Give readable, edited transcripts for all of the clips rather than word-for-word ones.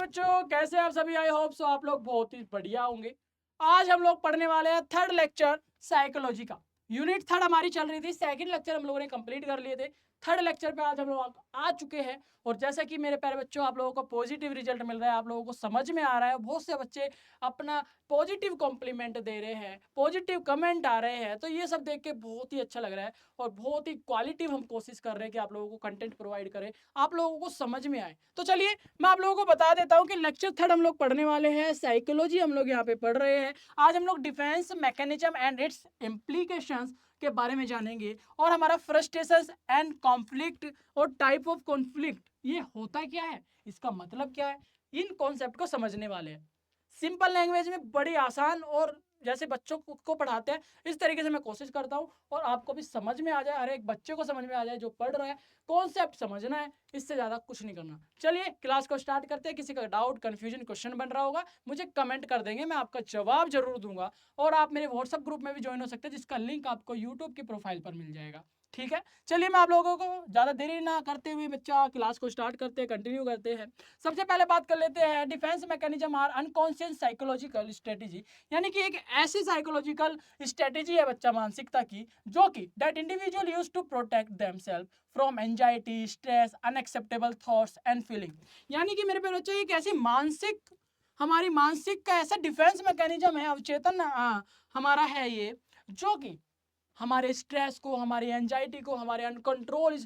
बच्चों, कैसे आप सभी? आई होप सो आप लोग बहुत ही बढ़िया होंगे। आज हम लोग पढ़ने वाले हैं थर्ड लेक्चर साइकोलॉजी का। यूनिट थर्ड हमारी चल रही थी, सेकंड लेक्चर हम लोगों ने कंप्लीट कर लिए थे। थर्ड लेक्चर पे आज हम लोग आ चुके हैं। और जैसा कि मेरे प्यारे बच्चों, आप लोगों को पॉजिटिव रिजल्ट मिल रहा है, आप लोगों को समझ में आ रहा है। बहुत से बच्चे अपना पॉजिटिव कॉम्प्लीमेंट दे रहे हैं, पॉजिटिव कमेंट आ रहे हैं, तो ये सब देख के बहुत ही अच्छा लग रहा है। और बहुत ही क्वालिटिव हम कोशिश कर रहे हैं कि आप लोगों को कंटेंट प्रोवाइड करें, आप लोगों को समझ में आए। तो चलिए मैं आप लोगों को बता देता हूं कि लेक्चर थर्ड हम लोग पढ़ने वाले हैं, साइकोलॉजी हम लोग यहाँ पे पढ़ रहे हैं। आज हम लोग defence mechanism and it's implications के बारे में जानेंगे। और हमारा फ्रस्ट्रेशन एंड कॉन्फ्लिक्ट और टाइप ऑफ कॉन्फ्लिक्ट, ये होता क्या है, इसका मतलब क्या है, इन कॉन्सेप्ट को समझने वाले हैं। सिंपल लैंग्वेज में, बड़ी आसान, और जैसे बच्चों को पढ़ाते हैं इस तरीके से मैं कोशिश करता हूँ, और आपको भी समझ में आ जाए, हर एक बच्चे को समझ में आ जाए जो पढ़ रहा है। कॉन्सेप्ट समझना है, इससे ज़्यादा कुछ नहीं करना। चलिए क्लास को स्टार्ट करते हैं। किसी का डाउट, कन्फ्यूजन, क्वेश्चन बन रहा होगा, मुझे कमेंट कर देंगे, मैं आपका जवाब जरूर दूंगा। और आप मेरे व्हाट्सएप ग्रुप में भी ज्वाइन हो सकते हैं, जिसका लिंक आपको यूट्यूब की प्रोफाइल पर मिल जाएगा। ठीक है, चलिए मैं आप लोगों को ज़्यादा देरी ना करते हुए बच्चा क्लास को स्टार्ट करते हैं, कंटिन्यू करते हैं। सबसे पहले बात कर लेते हैं, defence mechanism are unconscious psychological strategy. यानी कि एक ऐसी साइकोलॉजिकल स्ट्रेटेजी है बच्चा मानसिकता की, जो कि that individual use to protect themselves from anxiety, stress, unacceptable thoughts and feeling. यानी कि मेरे पे बच्चा एक ऐसी मानसिक, हमारी मानसिक का ऐसा डिफेंस मैकेनिज्म है, अवचेतन हमारा है ये, जो कि हमारे स्ट्रेस को, हमारी एंजाइटी को, हमारे अनकंट्रोल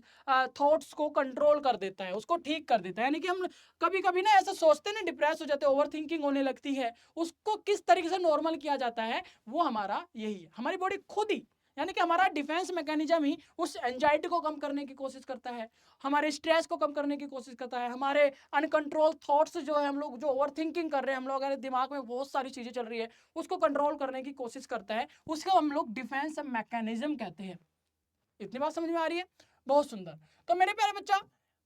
थॉट्स को कंट्रोल कर देता है, उसको ठीक कर देता है। यानी कि हम कभी कभी ना ऐसा सोचते हैं ना, डिप्रेस हो जाते हैं, ओवर थिंकिंग होने लगती है, उसको किस तरीके से नॉर्मल किया जाता है, वो हमारा यही है। हमारी बॉडी खुद ही, यानी कि हमारा डिफेंस मैकेनिज्म ही उस एंजाइटी को कम करने की कोशिश करता है, हमारे स्ट्रेस को कम करने की कोशिश करता है, हमारे अनकंट्रोल थॉट्स जो है, हम लोग जो ओवर थिंकिंग कर रहे हैं, हम लोग अगर दिमाग में बहुत सारी चीजें चल रही है, उसको कंट्रोल करने की कोशिश करता है, उसको हम लोग डिफेंस मैकेनिज्म कहते हैं। इतनी बात समझ में आ रही है? बहुत सुंदर। तो मेरे प्यारे बच्चा,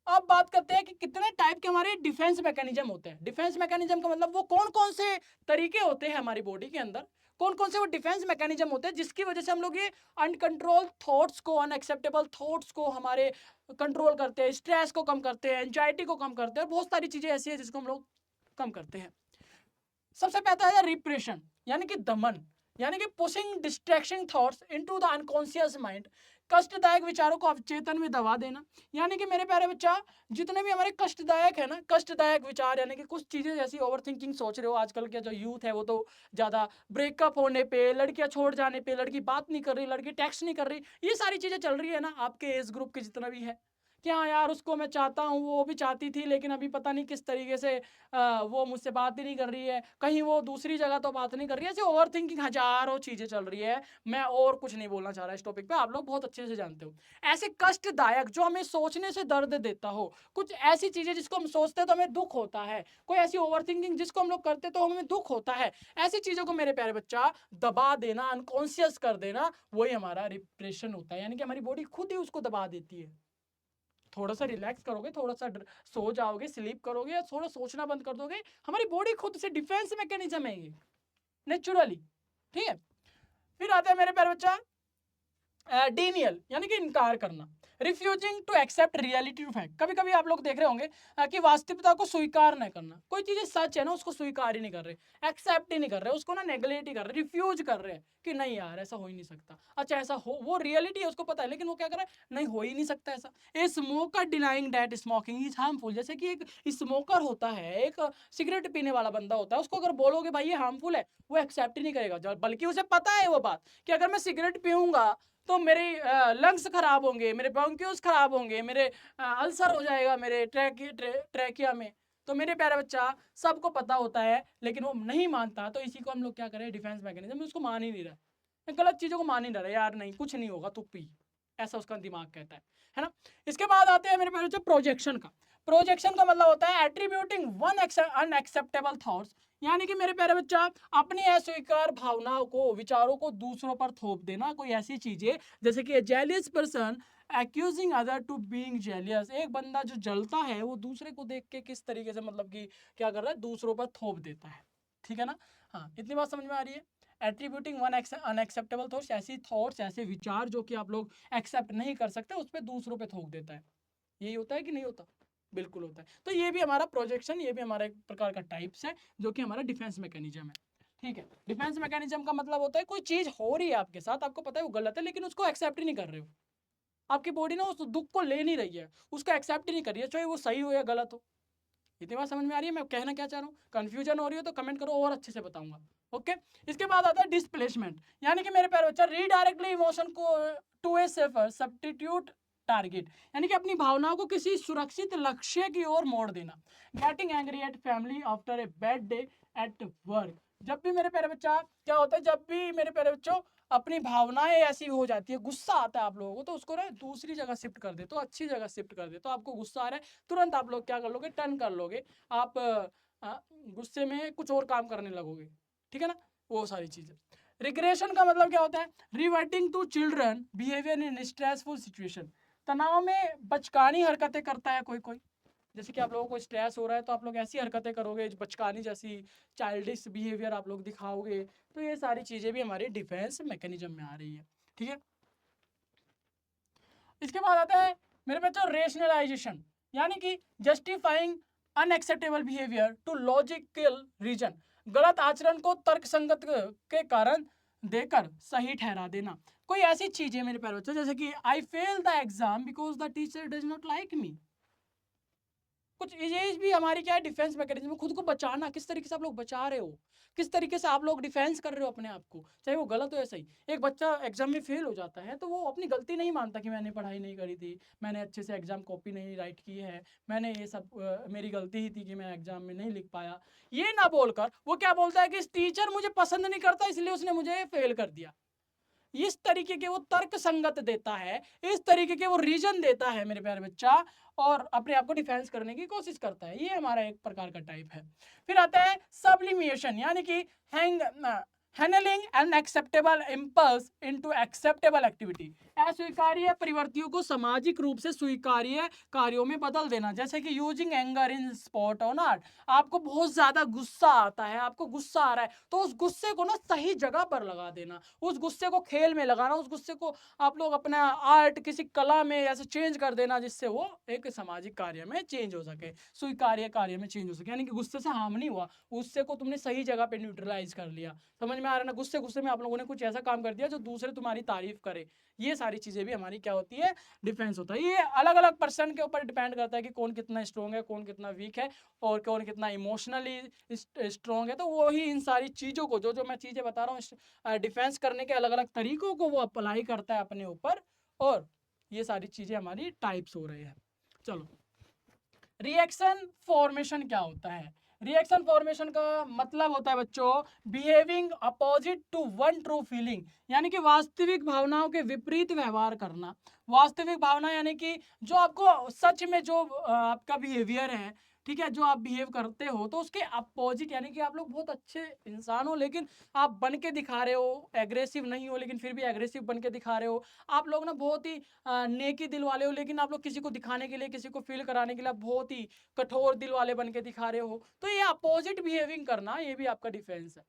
अब बात करते हैं कि कितने टाइप के हमारे डिफेंस मैकेनिज्म होते हैं। डिफेंस मैकेनिज्म का मतलब वो कौन कौन से तरीके होते हैं हमारी बॉडी के अंदर, कौन कौन से वो डिफेंस मैकेनिज्म होते हैं जिसकी वजह से हम लोग ये अनकंट्रोल थॉट्स को, अनएक्सेप्टेबल थॉट्स को हमारे कंट्रोल करते हैं, स्ट्रेस को कम करते हैं, एंजाइटी को कम करते हैं, बहुत सारी चीजें ऐसी है जिसको हम लोग कम करते हैं। सबसे पहला है रिप्रेशन, यानी कि दमन, यानी कि pushing distraction thoughts into the unconscious mind. कष्टदायक विचारों को अवचेतन में दबा देना। यानी कि मेरे प्यारे बच्चा, जितने भी हमारे कष्टदायक है ना, कष्टदायक विचार, यानी कि कुछ चीजें जैसी ओवर थिंकिंग सोच रहे हो, आजकल के जो यूथ है वो तो ज्यादा ब्रेकअप होने पे, लड़कियां छोड़ जाने पे, लड़की बात नहीं कर रही, लड़की टेक्स्ट नहीं कर रही, ये सारी चीजें चल रही है ना आपके एज ग्रुप के जितना भी है, कि हाँ यार उसको मैं चाहता हूँ, वो भी चाहती थी, लेकिन अभी पता नहीं किस तरीके से वो मुझसे बात ही नहीं कर रही है, कहीं वो दूसरी जगह तो बात नहीं कर रही है। ऐसे ओवर थिंकिंग हजारों चीजें चल रही है। मैं और कुछ नहीं बोलना चाह रहा इस टॉपिक पे, आप लोग बहुत अच्छे से जानते हो। ऐसे कष्टदायक जो हमें सोचने से दर्द देता हो, कुछ ऐसी चीजें जिसको हम सोचते हैं तो हमें दुख होता है, कोई ऐसी ओवर थिंकिंग जिसको हम लोग करते तो हमें दुख होता है, ऐसी चीजों को मेरे प्यारे बच्चा दबा देना, अनकॉन्शियस कर देना, वही हमारा रिप्रेशन होता है। यानी कि हमारी बॉडी खुद ही उसको दबा देती है। थोड़ा सा रिलैक्स करोगे, थोड़ा सा सो जाओगे, स्लीप करोगे, या थोड़ा सोचना बंद कर दोगे, हमारी बॉडी खुद से डिफेंस मैकेनिज्म है ये, नेचुरली। ठीक है, फिर आता है मेरे प्यारे बच्चा डीनियल, यानी कि इनकार करना, refusing to accept reality to fact. कभी कभी आप लोग देख रहे होंगे कि वास्तविकता को स्वीकार न करना, कोई चीजें सच है ना उसको स्वीकार ही नहीं कर रहे, एक्सेप्ट ही नहीं कर रहे, उसको ना नेगलेक्ट ही कर रहे, रिफ्यूज कर रहे हैं कि नहीं यार ऐसा हो ही नहीं सकता। अच्छा ऐसा हो, वो रियलिटी है उसको पता है, लेकिन वो क्या कर रहा है, नहीं हो ही नहीं सकता ऐसा। A smoker denying that smoking is harmful. जैसे कि एक स्मोकर होता है, एक सिगरेट पीने वाला बंदा होता है, उसको अगर बोलोगे भाई ये हार्मफुल है, वो एक्सेप्ट ही नहीं करेगा, बल्कि उसे पता है वो बात कि अगर मैं सिगरेट पीऊंगा तो मेरे लंग्स खराब होंगे, मेरे ब्रोंक्यूल्स खराब होंगे, मेरे अल्सर हो जाएगा मेरे ट्रैकिया में। तो मेरे प्यारे बच्चा, सबको पता होता है लेकिन वो नहीं मानता, तो इसी को हम लोग क्या करें, डिफेंस मैकेनिज्म, उसको मान ही नहीं रहा, गलत चीजों को मान ही नहीं रहा, यार नहीं कुछ नहीं होगा तू पी, ऐसा उसका दिमाग कहता है ना। इसके बाद आते हैं मेरे प्यारे बच्चा प्रोजेक्शन का। प्रोजेक्शन का मतलब होता है एट्रीब्यूटिंग वन अनएक्सेप्टेबल थॉट्स। यानी कि मेरे प्यारे बच्चा, अपनी अस्वीकार भावनाओं को, विचारों को दूसरों पर थोप देना, कोई ऐसी चीजें जैसे कि jealous person accusing other to being jealous. एक बंदा जो जलता है वो दूसरे को देख के किस तरीके से, मतलब कि क्या कर रहा है, दूसरों पर थोप देता है। ठीक है ना? हाँ, इतनी बात समझ में आ रही है। एट्रीब्यूटिंग वन अनएक्सेप्टेबल थॉट्स, ऐसे विचार जो कि आप लोग एक्सेप्ट नहीं कर सकते, उस पर दूसरों पे थोप देता है। यही होता है कि नहीं होता? बिल्कुल होता है। तो ये भी हमारा प्रोजेक्शन, ये भी हमारा एक प्रकार का टाइप्स है जो कि हमारा डिफेंस मैकेनिज्म है। ठीक है, डिफेंस मैकेनिज्म का मतलब होता है कोई चीज हो रही है आपके साथ, आपको पता है वो गलत है, लेकिन उसको एक्सेप्ट ही नहीं कर रहे हो। आपकी बॉडी ना उस दुख को ले नहीं रही है, उसको एक्सेप्ट ही नहीं कर रही है, चाहे वो सही हो या गलत हो। इतनी बात समझ में आ रही है मैं कहना क्या चाह रहा हूँ? कंफ्यूजन हो रही हो तो कमेंट करो और अच्छे से बताऊंगा। ओके, इसके बाद आता है डिस्प्लेसमेंट, यानी कि मेरे प्यारे बच्चा रीडायरेक्टली इमोशन को to a safer substitute target, यानी कि अपनी भावनाओं को किसी सुरक्षित लक्ष्य की ओर मोड़ देना। Getting angry at family after a bad day at work, जब भी मेरे प्यारे बच्चा क्या होता है, जब भी मेरे प्यारे बच्चों अपनी भावनाएं ऐसी हो जाती है, गुस्सा आता है आप लोगों को, तो उसको ना दूसरी जगह शिफ्ट कर दे, तो अच्छी जगह शिफ्ट कर दे। तो आपको गुस्सा आ रहा है, तुरंत आप लोग क्या कर लोगे, टर्न कर लोगे, आप गुस्से में कुछ और काम करने लगोगे। ठीक है ना, वो सारी चीजें। रिग्रेशन का मतलब क्या होता है, reverting to children behaviour in stressful situation, तनाव में बचकानी हरकतें करता है कोई कोई। जैसे कि आप लोगों को स्ट्रेस हो रहा है तो आप लोग ऐसी हरकतें करोगे बचकानी जैसी, चाइल्डिश बिहेवियर आप लोग दिखाओगे। तो ये सारी चीजें भी हमारी डिफेंस मैकेनिज्म में आ रही है। ठीक है, इसके बाद आता है मेरे बच्चों रेशनलाइजेशन, यानी कि justifying unacceptable behaviour to logical reason, गलत आचरण को तर्कसंगत के कारण देकर सही ठहरा देना। कोई ऐसी चीजें मेरे प्यारे बच्चों जैसे कि I fail the exam because the teacher does not like me, कुछ ये भी हमारी क्या है डिफेंस मैकेनिज्म, खुद को बचाना, किस तरीके से आप लोग बचा रहे हो, किस तरीके से आप लोग डिफेंस कर रहे हो अपने आप को, चाहे वो गलत हो या सही। एक बच्चा एग्जाम में फेल हो जाता है तो वो अपनी गलती नहीं मानता कि मैंने पढ़ाई नहीं करी थी, मैंने अच्छे से एग्जाम कॉपी नहीं राइट की है, मैंने ये सब मेरी गलती ही थी कि मैं एग्जाम में नहीं लिख पाया। ये ना बोलकर वो क्या बोलता है कि इस टीचर मुझे पसंद नहीं करता इसलिए उसने मुझे फेल कर दिया। इस तरीके के वो तर्क संगत देता है, इस तरीके के वो रीजन देता है मेरे प्यारे बच्चा, और अपने आप को डिफेंस करने की कोशिश करता है। ये हमारा एक प्रकार का टाइप है। फिर आता है सब्लिमेशन, यानी कि hang handling unacceptable impulse into acceptable activity, अस्वीकार्य प्रवृत्तियों को सामाजिक रूप से स्वीकार्य कार्यों में बदल देना। जैसे कि यूजिंग एंगर इन स्पॉट और नॉट, आपको बहुत ज्यादा गुस्सा आता है, आपको गुस्सा आ रहा है तो उस गुस्से को ना सही जगह पर लगा देना, उस गुस्से को खेल में लगाना, उस गुस्से को आप लोग अपना आर्ट किसी कला में ऐसे चेंज कर देना जिससे वो एक सामाजिक कार्य में चेंज हो सके, स्वीकार्य कार्य में चेंज हो सके। यानी कि गुस्से से हार्म नहीं हुआ, गुस्से को तुमने सही जगह पे न्यूट्रलाइज कर लिया। समझ में आ रहा है ना, गुस्से गुस्से में आप लोगों ने कुछ ऐसा काम कर दिया जो दूसरे तुम्हारी तारीफ करे। ये सारी चीजें भी हमारी क्या होती है, डिफेंस होता है। ये अलग अलग पर्सन के ऊपर डिपेंड करता है कि कौन कितना स्ट्रॉन्ग है, कौन कितना वीक है, और कौन कितना इमोशनली स्ट्रॉन्ग है। तो वही इन सारी चीजों को जो जो मैं चीजें बता रहा हूँ डिफेंस करने के अलग अलग तरीकों को वो अप्लाई करता है अपने ऊपर, और ये सारी चीजें हमारी टाइप्स हो रही है। चलो, रिएक्शन फॉर्मेशन क्या होता है? रिएक्शन फॉर्मेशन का मतलब होता है बच्चों behaving opposite to one true feeling, यानी कि वास्तविक भावनाओं के विपरीत व्यवहार करना। वास्तविक भावना यानी कि जो आपको सच में जो आपका बिहेवियर है, ठीक है, जो आप बिहेव करते हो तो उसके अपोजिट, यानी कि आप लोग बहुत अच्छे इंसान हो लेकिन आप बन के दिखा रहे हो, एग्रेसिव नहीं हो लेकिन फिर भी एग्रेसिव बन के दिखा रहे हो। आप लोग ना बहुत ही नेकी दिल वाले हो लेकिन आप लोग किसी को दिखाने के लिए, किसी को फील कराने के लिए आप बहुत ही कठोर दिल वाले बन के दिखा रहे हो। तो ये अपोजिट बिहेविंग करना, ये भी आपका डिफेंस है।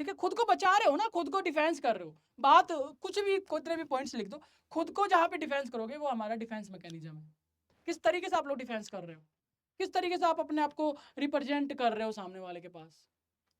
ठीक है, खुद को बचा रहे हो ना, खुद को डिफेंस कर रहे हो। बात कुछ भी, कितने भी पॉइंट्स लिख दो, खुद को जहां पे डिफेंस करोगे वो हमारा डिफेंस मैकेनिज्म है। किस तरीके से आप लोग डिफेंस कर रहे हो, किस तरीके से आप अपने आप को रिप्रेजेंट कर रहे हो सामने वाले के पास।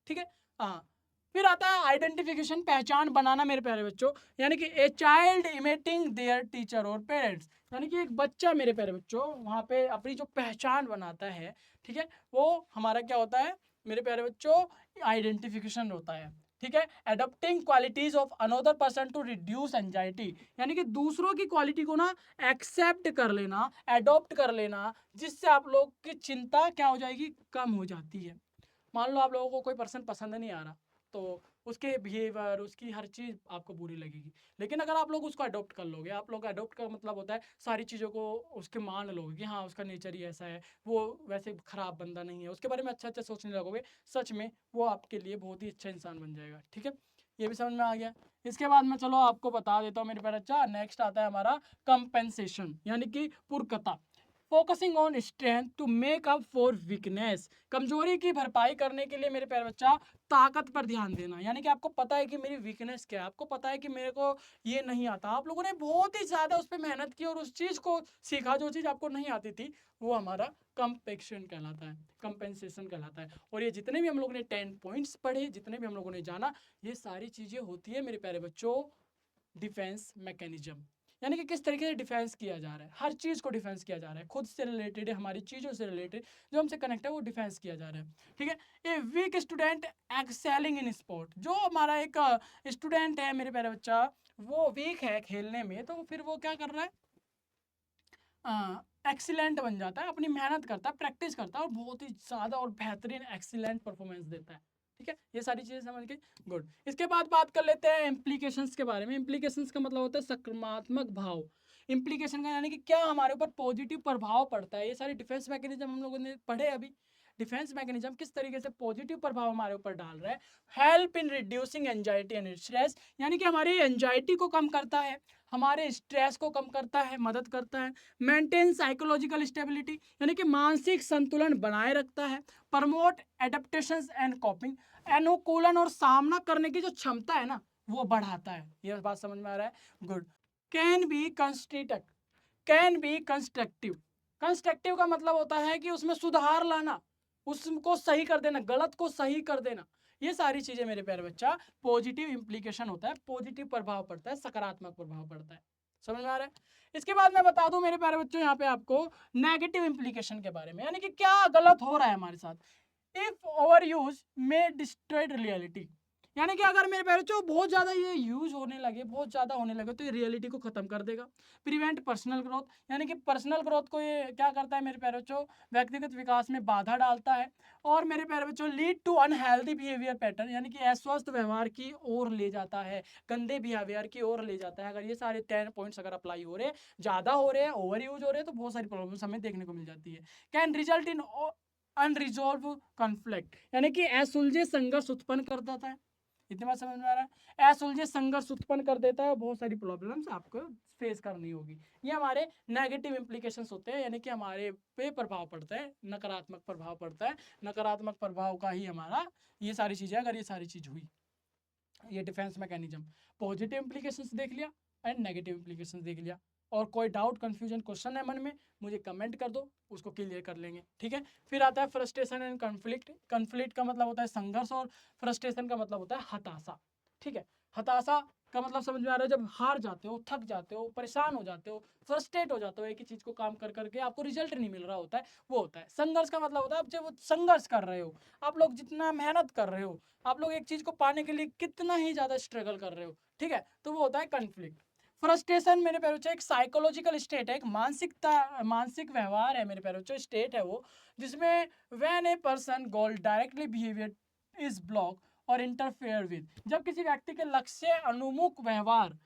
ठीक है, हाँ। फिर आता है आइडेंटिफिकेशन, पहचान बनाना मेरे प्यारे बच्चों, यानी कि a child emitting there teacher और पेरेंट्स, यानी कि एक बच्चा मेरे प्यारे बच्चों वहाँ पे अपनी जो पहचान बनाता है, ठीक है, वो हमारा क्या होता है मेरे प्यारे बच्चों, आइडेंटिफिकेशन होता है। ठीक है, adopting qualities of another person to reduce anxiety, यानी कि दूसरों की क्वालिटी को ना एक्सेप्ट कर लेना, एडॉप्ट कर लेना, जिससे आप लोग की चिंता क्या हो जाएगी, कम हो जाती है। मान लो आप लोगों को कोई पर्सन पसंद नहीं आ रहा तो उसके बिहेवियर, उसकी हर चीज़ आपको बुरी लगेगी, लेकिन अगर आप लोग उसको अडॉप्ट कर लोगे, आप लोग अडॉप्ट का मतलब होता है सारी चीज़ों को उसके मान लोगे कि हाँ उसका नेचर ही ऐसा है, वो वैसे ख़राब बंदा नहीं है, उसके बारे में अच्छा अच्छा सोचने लगोगे, सच में वो आपके लिए बहुत ही अच्छा इंसान बन जाएगा। ठीक है, ये भी समझ में आ गया। इसके बाद मैं चलो आपको बता देता हूँ मेरे प्यारे बच्चा, नेक्स्ट आता है हमारा कंपेंसेशन, यानी कि पूर्वकता। Focusing on strength to make up for weakness, कमजोरी की भरपाई करने के लिए मेरे प्यारे बच्चा ताकत पर ध्यान देना, यानी कि आपको पता है कि मेरी वीकनेस क्या है, आपको पता है कि मेरे को ये नहीं आता, आप लोगों ने बहुत ही ज्यादा उस पर मेहनत की और उस चीज को सीखा जो चीज आपको नहीं आती थी, वो हमारा कंपेक्शन कहलाता है, कंपेंसेशन कहलाता है। और ये जितने भी हम लोगों ने 10 पॉइंट्स पढ़े, जितने भी हम लोगों ने जाना, ये सारी चीजें होती है मेरे प्यारे बच्चों डिफेंस मैकेनिज्म, यानी कि किस तरीके से डिफेंस किया जा रहा है, हर चीज़ को डिफेंस किया जा रहा है, खुद से रिलेटेड है, हमारी चीज़ों से रिलेटेड जो हमसे कनेक्ट है वो डिफेंस किया जा रहा है। ठीक है, a weak student excelling in sport, जो हमारा एक स्टूडेंट है मेरे प्यारे बच्चा, वो वीक है खेलने में, तो फिर वो क्या कर रहा है, एक्सीलेंट बन जाता है, अपनी मेहनत करता है, प्रैक्टिस करता है और बहुत ही ज़्यादा और बेहतरीन एक्सीलेंट परफॉर्मेंस देता है। ठीक है, ये सारी चीज़ें समझ के गुड। इसके बाद बात कर लेते हैं इम्प्लीकेशंस के बारे में। इम्प्लीकेशंस का मतलब होता है सकारात्मक भाव। इम्प्लीकेशन का यानी कि क्या हमारे ऊपर पॉजिटिव प्रभाव पड़ता है, ये सारी डिफेंस मैकेनिज्म हम लोगों ने पढ़े अभी। डिफेंस मैकेनिज्म किस तरीके से पॉजिटिव प्रभाव हमारे ऊपर डाल रहा है, help in reducing anxiety and stress, यानी कि हमारी एंजाइटी को कम करता है, हमारे स्ट्रेस को कम करता है, मदद करता है, मेंटेन साइकोलॉजिकल स्टेबिलिटी, यानी कि मानसिक संतुलन बनाए रखता है, प्रमोट एडेप्टेशन एंड कॉपिंग, अनुकूलन और सामना करने की जो क्षमता है ना वो बढ़ाता है। ये बात समझ में आ रहा है, good. Can be constructive, can be constructive, constructive का मतलब होता है कि उसमें सुधार लाना, उसको सही कर देना, गलत को सही कर देना, ये सारी चीजें मेरे प्यारे बच्चा पॉजिटिव इंप्लीकेशन होता है, पॉजिटिव प्रभाव पड़ता है, सकारात्मक प्रभाव पड़ता है। समझ में आ रहा है। इसके बाद मैं बता दूं मेरे प्यारे बच्चों यहाँ पे आपको नेगेटिव इंप्लीकेशन के बारे में, यानी कि क्या गलत हो रहा है हमारे साथ। If over use may destroyed reality, यानी कि अगर मेरे प्यारे बच्चों बहुत ज्यादा ये यूज होने लगे, बहुत ज्यादा होने लगे, तो ये रियलिटी को खत्म कर देगा। प्रिवेंट पर्सनल ग्रोथ, यानी कि पर्सनल ग्रोथ को ये क्या करता है मेरे प्यारे बच्चों, व्यक्तिगत विकास में बाधा डालता है। और मेरे प्यारे बच्चों lead to unhealthy behaviour pattern, यानी कि अस्वस्थ व्यवहार की ओर ले जाता है, गंदे बिहेवियर की ओर ले जाता है। अगर ये सारे 10 पॉइंट्स अगर अप्लाई हो रहे हैं, ज्यादा हो रहे हैं, ओवर यूज हो रहे हैं, तो बहुत सारी प्रॉब्लम्स हमें देखने को मिल जाती है। Can result in unresolve conflict, यानी कि असुलझे संघर्ष उत्पन्न कर देता है। इतनी बात समझ में आ रहा है, असुलझे संघर्ष उत्पन्न कर देता है, बहुत सारी प्रॉब्लम्स आपको फेस करनी होगी। ये हमारे नेगेटिव इंप्लीकेशंस होते हैं, यानी कि हमारे पे प्रभाव पड़ता है, नकारात्मक प्रभाव पड़ता है, नकारात्मक प्रभाव का ही हमारा ये सारी चीजें, अगर ये सारी चीज हुई, ये डिफेंस मैकेनिज्म। पॉजिटिव इंप्लीकेशंस देख लिया एंड नेगेटिव इंप्लीकेशंस देख लिया। और कोई डाउट कंफ्यूजन क्वेश्चन है मन में, मुझे कमेंट कर दो, उसको क्लियर कर लेंगे। ठीक है, फिर आता है फ्रस्ट्रेशन एंड कन्फ्लिक्ट। कन्फ्लिक्ट का मतलब होता है संघर्ष और फ्रस्ट्रेशन का मतलब होता है हताशा। ठीक है, हताशा का मतलब समझ में आ रहा है, जब हार जाते हो, थक जाते हो, परेशान हो जाते हो, फ्रस्ट्रेट हो जाते हो, एक ही चीज को काम कर करके आपको रिजल्ट नहीं मिल रहा होता है, वो होता है। संघर्ष का मतलब होता है आप जब संघर्ष कर रहे हो, आप लोग जितना मेहनत कर रहे हो, आप लोग एक चीज को पाने के लिए कितना ही ज्यादा स्ट्रगल कर रहे हो, ठीक है, तो वो होता है कन्फ्लिक्ट। फ्रस्ट्रेशन मेरे प्यारे बच्चों एक साइकोलॉजिकल स्टेट है, एक मानसिकता, मानसिक व्यवहार है मेरे प्यारे बच्चों, स्टेट है वो, जिसमें when a person goal directly behaviour is block और इंटरफेयर विद, जब किसी व्यक्ति के लक्ष्य से अनुमुख व्यवहार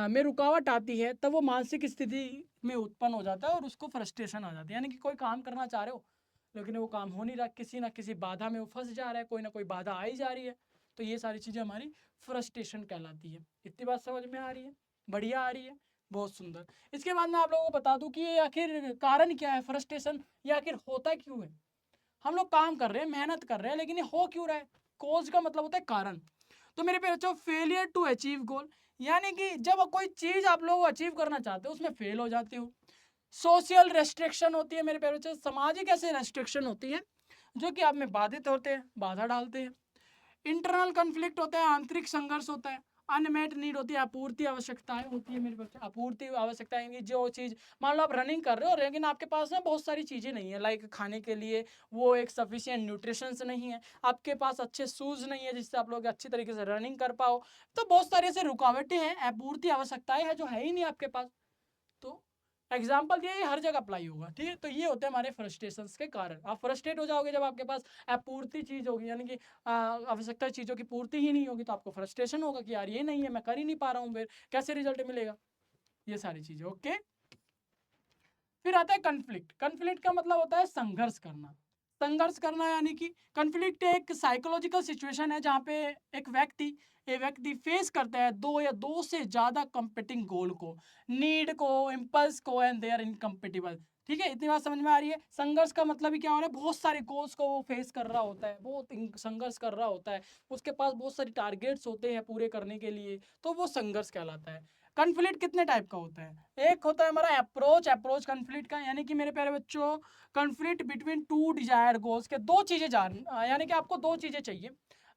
में रुकावट आती है, तब वो मानसिक स्थिति में उत्पन्न हो जाता है और उसको फ्रस्ट्रेशन आ जाती है। यानी कि कोई काम करना चाह रहे हो लेकिन वो काम हो नहीं रहा, किसी ना किसी बाधा में वो फंस जा रहा है, कोई ना कोई बाधा आई जा रही है, तो ये सारी चीज़ें हमारी फ्रस्ट्रेशन कहलाती है। इतनी बात समझ में आ रही है, बढ़िया आ रही है, बहुत सुंदर। इसके बाद मैं आप लोगों को बता दूं कि ये आखिर कारण क्या है फ्रस्ट्रेशन, ये आखिर होता क्यों है। हम लोग काम कर रहे हैं, मेहनत कर रहे हैं, लेकिन ये हो क्यों रहा है। कोज का मतलब होता है कारण। तो मेरे पे बच्चों फेलियर टू अचीव गोल, यानी कि जब कोई चीज आप लोग अचीव करना चाहते हो उसमें फेल हो जाते हो। सोशल रेस्ट्रिक्शन होती है मेरे प्यारे बच्चों, सामाजिक ऐसे रेस्ट्रिक्शन होती है जो कि आप में बाधित होते हैं, बाधा डालते हैं। इंटरनल कन्फ्लिक्ट होता है, आंतरिक संघर्ष होता है। अनमेट नीड होती है, अपूर्ति आवश्यकताएं होती है मेरे बच्चे, अपूर्ति आवश्यकताएं की जो चीज, मान लो आप रनिंग कर रहे हो लेकिन आपके पास ना बहुत सारी चीजें नहीं है, लाइक खाने के लिए वो एक सफिशिएंट न्यूट्रिशंस नहीं है, आपके पास अच्छे शूज नहीं है जिससे आप लोग अच्छी तरीके से रनिंग कर पाओ, तो बहुत सारी ऐसे रुकावटें हैं, अपूर्ति आवश्यकताएं हैं जो है ही नहीं आपके पास। तो एग्जाम्पल दिया, ये हर जगह अप्लाई होगा। ठीक है, तो ये होते हैं हमारे फ्रस्ट्रेशंस के कारण। आप फ्रस्ट्रेट हो जाओगे जब आपके पास अपूर्ति चीज होगी, यानी कि आवश्यकता चीजों की पूर्ति ही नहीं होगी, तो आपको फ्रस्ट्रेशन होगा कि यार ये नहीं है, मैं कर ही नहीं पा रहा हूँ, फिर कैसे रिजल्ट मिलेगा। ये सारी चीजें ओके। फिर आता है कन्फ्लिक्ट। कन्फ्लिक्ट का मतलब होता है संघर्ष करना। संघर्ष करना यानी कि कन्फ्लिक्ट एक साइकोलॉजिकल सिचुएशन है जहाँ पे एक व्यक्ति फेस करता है दो या दो से ज्यादा कंपेटिंग गोल को, नीड को, इम्पल्स को, एंड दे आर इनकम्पेटिबल। ठीक है, इतनी बात समझ में आ रही है। संघर्ष का मतलब ही क्या हो रहा है, बहुत सारे गोल्स को वो फेस कर रहा होता है, बहुत संघर्ष कर रहा होता है, उसके पास बहुत सारी टारगेट्स होते हैं पूरे करने के लिए, तो वो संघर्ष कहलाता है। कन्फ्लिक्ट कितने टाइप का होता है, एक होता है हमारा अप्रोच कन्फ्लिक्ट का, यानी कि मेरे प्यारे बच्चों conflict between two desired goals के, दो चीजें यानी कि आपको दो चीजें चाहिए,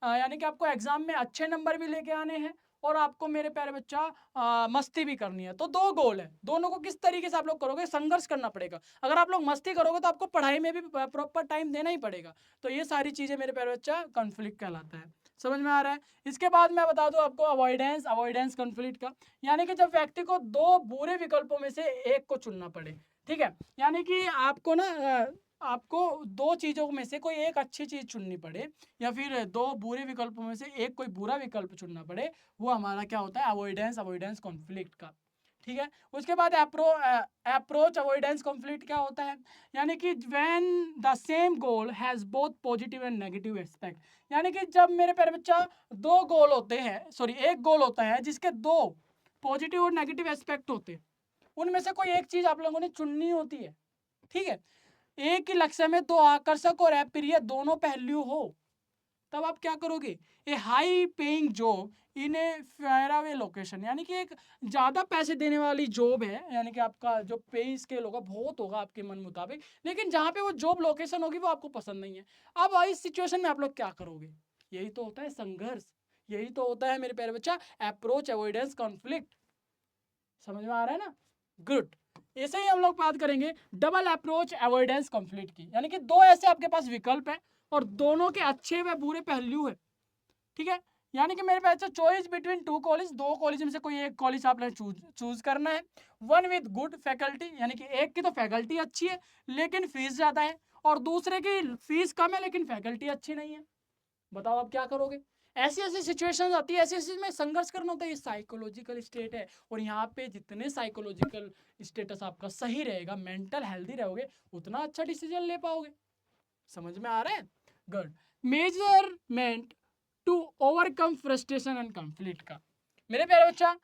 यानी कि आपको एग्जाम में अच्छे नंबर भी लेके आने हैं और आपको मेरे प्यारे बच्चा मस्ती भी करनी है, तो दो गोल है, दोनों को किस तरीके से आप लोग करोगे, संघर्ष करना पड़ेगा। अगर आप लोग मस्ती करोगे तो आपको पढ़ाई में भी प्रॉपर टाइम देना ही पड़ेगा, तो ये सारी चीजें मेरे प्यारे बच्चा कॉन्फ्लिक्ट कहलाता है। समझ में आ रहा है। इसके बाद मैं बता दूं आपको अवॉइडेंस कॉन्फ्लिक्ट का, यानी कि जब व्यक्ति को दो बुरे विकल्पों में से एक को चुनना पड़े, ठीक है, यानी कि आपको ना आपको दो चीजों में से कोई एक अच्छी चीज चुननी पड़े या फिर दो बुरे विकल्पों में से एक कोई बुरा विकल्प चुनना पड़े, वो हमारा क्या होता है, अवॉइडेंस कॉन्फ्लिक्ट का। ठीक है, उसके बाद अप्रोच अवॉइडेंस कॉन्फ्लिक्ट क्या होता है, यानी कि when the same goal has both positive and negative aspect, यानी कि जब मेरे प्यारे बच्चा दो गोल होते हैं, सॉरी एक गोल होता है जिसके दो पॉजिटिव और नेगेटिव एस्पेक्ट होते हैं, उनमें से कोई एक चीज आप लोगों ने चुननी होती है। ठीक है, एक ही लक्ष्य में दो आकर्षक और अप्रिय दोनों पहलू हो, तब आप क्या करोगे, a high paying job in a faraway location, यानी कि एक ज़्यादा पैसे देने वाली जॉब है, यानी कि आपका जो पे स्केल होगा बहुत होगा आपके मन मुताबिक, लेकिन जहाँ पे वो जॉब लोकेशन होगी वो आपको पसंद नहीं है। अब इस सिचुएशन में आप लोग क्या करोगे, यही तो होता है संघर्ष, यही तो होता है मेरे प्यारे बच्चा अप्रोच अवॉइडेंस कॉन्फ्लिक्ट। समझ में आ रहा है ना, गुड। ऐसे ही हम लोग बात करेंगे डबल अप्रोच अवॉइडेंस कॉन्फ्लिक्ट की, यानी कि दो ऐसे आपके पास विकल्प है और दोनों के अच्छे व बुरे पहलू है। ठीक है, यानी कि मेरे पास चॉइस बिटवीन टू कॉलेज, दो कॉलेज में से कोई एक कॉलेज आपने चूज करना है, वन विद गुड फैकल्टी, यानी कि एक की तो फैकल्टी अच्छी है लेकिन फीस ज्यादा है, और दूसरे की फीस कम है लेकिन फैकल्टी अच्छी नहीं है। बताओ आप क्या करोगे। ऐसी ऐसी सिचुएशंस आती है, ऐसी ऐसी में संघर्ष करना होता है, ये साइकोलॉजिकल स्टेट है, और यहाँ पे जितने साइकोलॉजिकल स्टेटस आपका सही रहेगा, मेंटल हेल्दी रहोगे, उतना अच्छा डिसीजन ले पाओगे। समझ में आ रहा है, good. Measurement to overcome frustration and conflict का, मेरे प्यारे बच्चा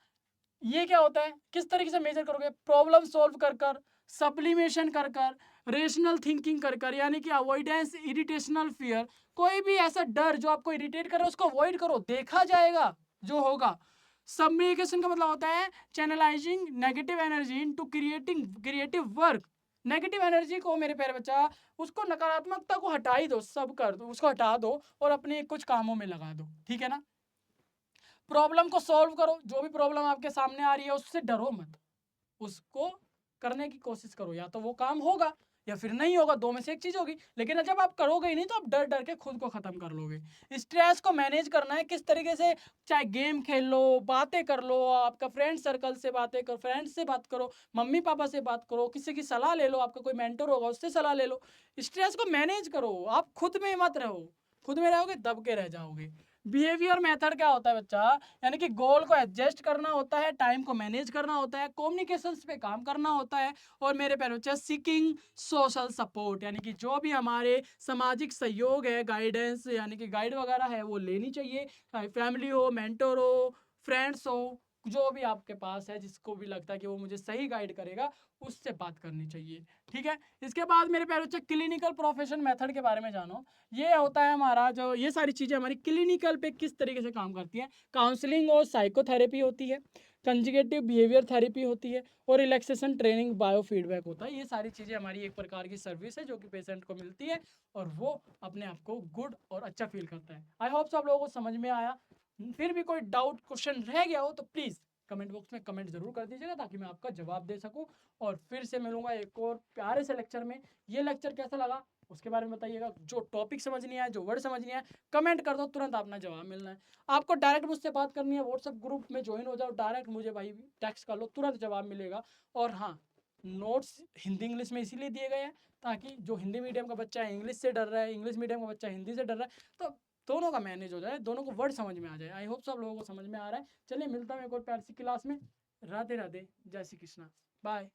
ये क्या होता है, किस तरीके से मेजर करोगे, प्रॉब्लम सॉल्व कर कर, सप्लीमेशन कर कर, रेशनल थिंकिंग कर कर, यानी कि अवॉइडेंस इरिटेशनल फियर, कोई भी ऐसा डर जो आपको इरिटेट कर रहा है उसको अवॉइड करो, देखा जाएगा जो होगा। कम्युनिकेशन का मतलब होता है channelising negative energy into creating creative work, negative energy को मेरे प्यारे बच्चा उसको नकारात्मकता को हटा ही दो, सब कर दो, उसको हटा दो और अपने कुछ कामों में लगा दो, ठीक है ना। प्रॉब्लम को सॉल्व करो, जो भी प्रॉब्लम आपके सामने आ रही है उससे डरो मत, उसको करने की कोशिश करो, या तो वो काम होगा या फिर नहीं होगा, दो में से एक चीज होगी, लेकिन जब आप करोगे ही नहीं तो आप डर डर के खुद को खत्म कर लोगे। स्ट्रेस को मैनेज करना है किस तरीके से, चाहे गेम खेल लो, बातें कर लो, आपका फ्रेंड सर्कल से बातें करो, फ्रेंड्स से बात करो, मम्मी पापा से बात करो, किसी की सलाह ले लो, आपका कोई मेंटर होगा उससे सलाह ले लो, स्ट्रेस को मैनेज करो, आप खुद में मत रहो, खुद में रहोगे दब के रह जाओगे। बिहेवियर मेथड क्या होता है बच्चा, यानी कि गोल को एडजस्ट करना होता है, टाइम को मैनेज करना होता है, कम्युनिकेशंस पे काम करना होता है, और मेरे प्यारे बच्चा सीकिंग सोशल सपोर्ट, यानी कि जो भी हमारे सामाजिक सहयोग है, गाइडेंस यानी कि गाइड वगैरह है वो लेनी चाहिए, चाहे फैमिली हो, मेंटर हो, फ्रेंड्स हो, जो भी आपके पास है जिसको भी लगता है कि वो मुझे सही गाइड करेगा उससे बात करनी चाहिए। ठीक है, इसके बाद मेरे प्यारे बच्चे क्लिनिकल प्रोफेशन मेथड के बारे में जानो। ये होता है हमारा जो, ये सारी चीज़ें हमारी क्लिनिकल पे किस तरीके से काम करती हैं, काउंसलिंग और साइकोथेरेपी होती है, कंजुगेटिव बिहेवियर थेरेपी होती है, और रिलैक्सेशन ट्रेनिंग बायो फीडबैक होता है। ये सारी चीज़ें हमारी एक प्रकार की सर्विस है जो कि पेशेंट को मिलती है और वो अपने आप को गुड और अच्छा फील करता है। आई होप सब लोगों को समझ में आया। फिर भी कोई डाउट क्वेश्चन रह गया हो तो प्लीज़ कमेंट बॉक्स में कमेंट जरूर कर दीजिएगा ताकि मैं आपका जवाब दे सकूं, और फिर से मिलूंगा एक और प्यारे से लेक्चर में। ये लेक्चर कैसा लगा उसके बारे में बताइएगा, जो टॉपिक समझ नहीं आया, जो वर्ड समझ नहीं आया, कमेंट कर दो, तुरंत अपना जवाब मिलना है। आपको डायरेक्ट मुझसे बात करनी है, व्हाट्सएप ग्रुप में ज्वाइन हो जाओ, डायरेक्ट मुझे भाई टेक्स्ट कर लो, तुरंत जवाब मिलेगा। और हाँ, नोट्स हिंदी इंग्लिश में इसीलिए दिए गए हैं ताकि जो हिंदी मीडियम का बच्चा है इंग्लिश से डर रहा है, इंग्लिश मीडियम का बच्चा हिंदी से डर रहा है, तो दोनों का मैनेज हो जाए, दोनों को वर्ड समझ में आ जाए। आई होप सब लोगों को समझ में आ रहा है। चलिए मिलता हूँ एक और प्यारी सी क्लास में। राधे राधे, जय श्री कृष्णा, बाय।